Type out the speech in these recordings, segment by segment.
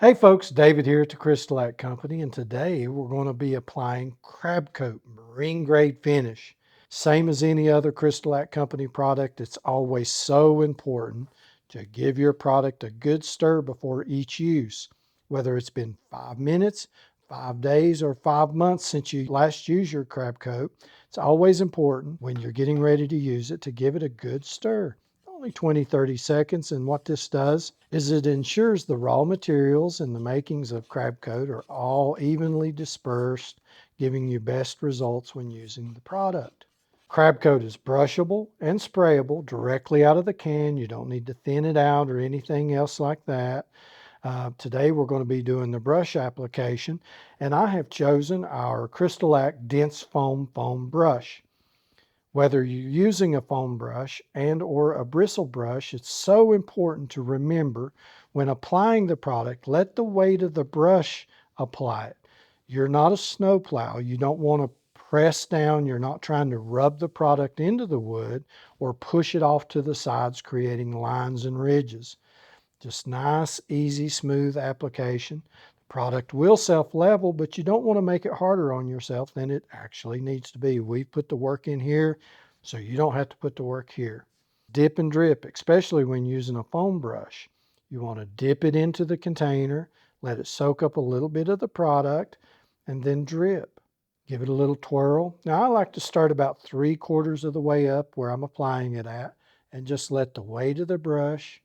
Hey folks, David here at the Crystal Company, and today we're going to be applying Crab Coat Marine Grade Finish. Same as any other Crystal Company product, it's always so important to give your product a good stir before each use. Whether it's been 5 minutes, 5 days, or 5 months since you last used your Crab Coat, it's always important when you're getting ready to use it to give it a good stir. Only 20-30 seconds, and what this does is it ensures the raw materials and the makings of crab coat are all evenly dispersed, giving you best results when using the product. Crab coat is brushable and sprayable directly out of the can. You don't need to thin it out or anything else like that. Today we're going to be doing the brush application, and I have chosen our Crystalac Dense Foam brush. Whether you're using a foam brush and or a bristle brush, it's so important to remember when applying the product, let the weight of the brush apply it. You're not a snowplow. You don't want to press down. You're not trying to rub the product into the wood or push it off to the sides, creating lines and ridges. Just nice, easy, smooth application. The product will self-level, but you don't want to make it harder on yourself than it actually needs to be. We've put the work in here, so you don't have to put the work here. Dip and drip, especially when using a foam brush. You want to dip it into the container, let it soak up a little bit of the product, and then drip. Give it a little twirl. Now I like to start about 3/4 of the way up where I'm applying it at, and just let the weight of the brush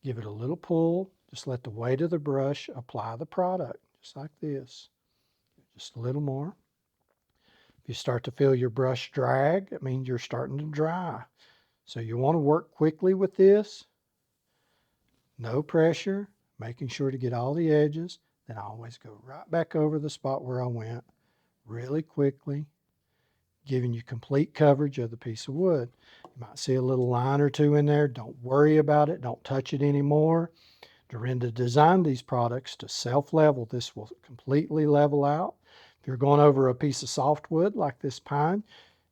give it a little pull. Just let the weight of the brush apply the product, just like this. Just a little more. If you start to feel your brush drag, it means you're starting to dry. So you want to work quickly with this. No pressure, making sure to get all the edges. Then I always go right back over the spot where I went really quickly, giving you complete coverage of the piece of wood. You might see a little line or two in there. Don't worry about it. Don't touch it anymore. Dorinda designed these products to self-level. This will completely level out. If you're going over a piece of softwood like this pine,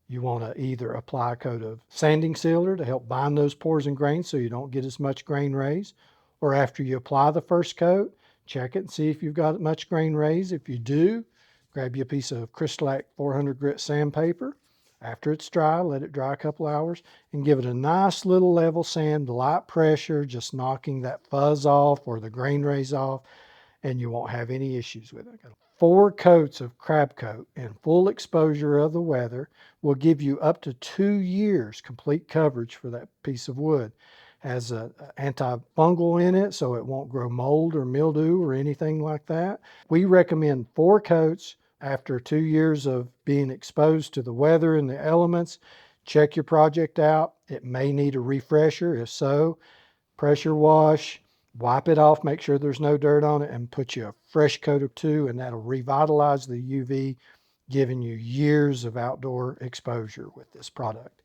you want to either apply a coat of sanding sealer to help bind those pores and grains so you don't get as much grain raise. Or after you apply the first coat, check it and see if you've got much grain raise. If you do, grab you a piece of Crystalac 400 grit sandpaper. After it's dry, let it dry a couple hours and give it a nice little level sand, light pressure, just knocking that fuzz off or the grain raise off, and you won't have any issues with it. 4 coats of crab coat and full exposure of the weather will give you up to 2 years complete coverage for that piece of wood. Has an antifungal in it, so it won't grow mold or mildew or anything like that. We recommend 4 coats after 2 years of being exposed to the weather and the elements. Check your project out. It may need a refresher. If so, pressure wash, wipe it off, make sure there's no dirt on it, and put you a fresh coat of 2, and that'll revitalize the UV, giving you years of outdoor exposure with this product.